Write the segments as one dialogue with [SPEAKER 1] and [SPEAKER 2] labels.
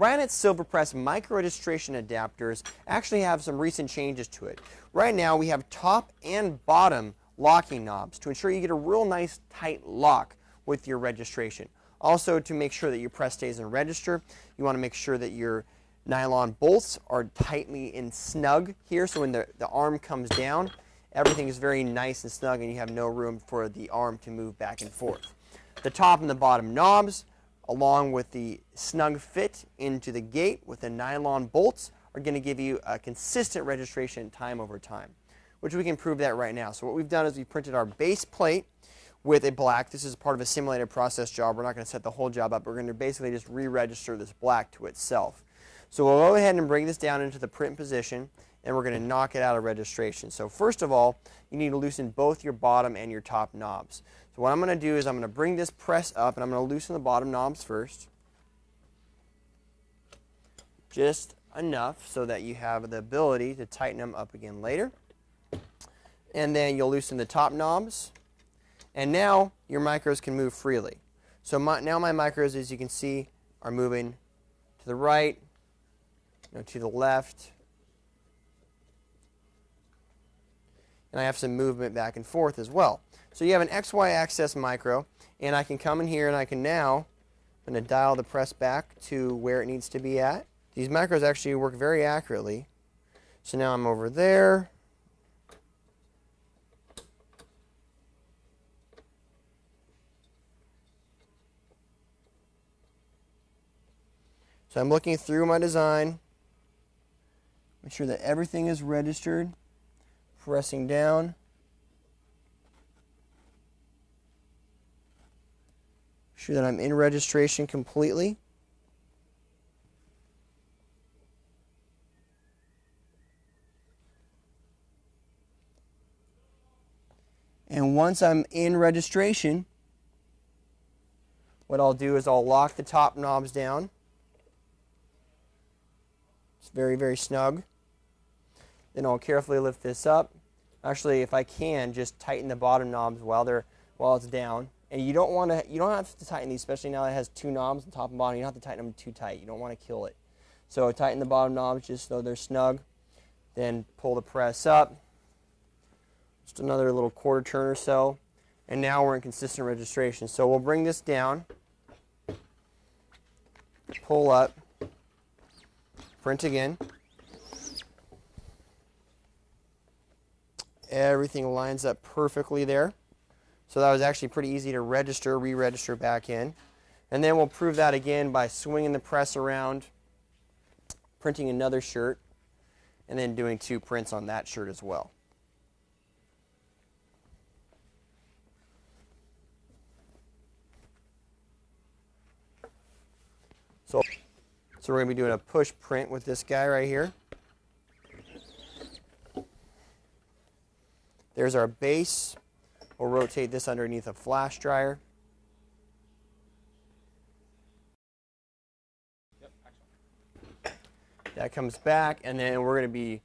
[SPEAKER 1] Ryonet Silverpress micro registration adapters actually have some recent changes to it. Right now we have top and bottom locking knobs to ensure you get a real nice tight lock with your registration. Also, to make sure that your press stays in register, you want to make sure that your nylon bolts are tightly and snug here, so when the arm comes down, everything is very nice and snug and you have no room for the arm to move back and forth. The top and the bottom knobs, along with the snug fit into the gate with the nylon bolts, are going to give you a consistent registration time over time, which we can prove that right now. So what we've done is we've printed our base plate with a black. This is part of a simulated process job. We're not going to set the whole job up. We're going to basically just re-register this black to itself. So we'll go ahead and bring this down into the print position, and we're going to knock it out of registration. So first of all, you need to loosen both your bottom and your top knobs. So what I'm going to do is I'm going to bring this press up, and I'm going to loosen the bottom knobs first. Just enough so that you have the ability to tighten them up again later. And then you'll loosen the top knobs. And now your micros can move freely. So now my micros, as you can see, are moving to the right, to the left. And I have some movement back and forth as well. So you have an XY access micro, and I can come in here and I can now, I'm going to dial the press back to where it needs to be at. These micros actually work very accurately. So now I'm over there. So I'm looking through my design, make sure that everything is registered, pressing down. Sure that I'm in registration completely. And once I'm in registration, what I'll do is I'll lock the top knobs down. It's very, very snug. Then I'll carefully lift this up. Actually, if I can, just tighten the bottom knobs while it's down. And you don't have to tighten these, especially now that it has two knobs, the top and bottom. You don't have to tighten them too tight. You don't want to kill it. So tighten the bottom knobs just so they're snug. Then pull the press up. Just another little quarter turn or so. And now we're in consistent registration. So we'll bring this down, pull up, print again. Everything lines up perfectly there. So that was actually pretty easy to register, re-register back in. And then we'll prove that again by swinging the press around, printing another shirt, and then doing 2 prints on that shirt as well. So we're going to be doing a push print with this guy right here. There's our base. We'll rotate this underneath a flash dryer. That comes back, and then we're going to be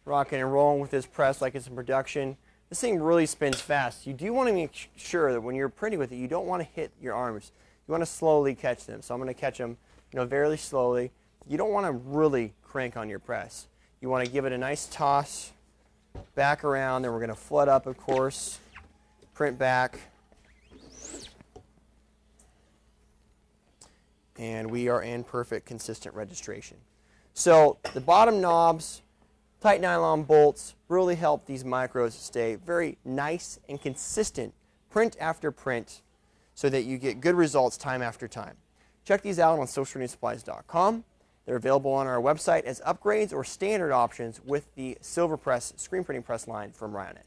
[SPEAKER 1] rocking and rolling with this press like it's in production. This thing really spins fast. You do want to make sure that when you're printing with it, you don't want to hit your arms. You want to slowly catch them. So I'm going to catch them, very slowly. You don't want to really crank on your press. You want to give it a nice toss back around. Then we're going to flood up, of course. Print back. And we are in perfect, consistent registration. So the bottom knobs, tight nylon bolts really help these micros stay very nice and consistent print after print so that you get good results time after time. Check these out on socialreadysupplies.com. They're available on our website as upgrades or standard options with the Silverpress screen printing press line from Ryonet.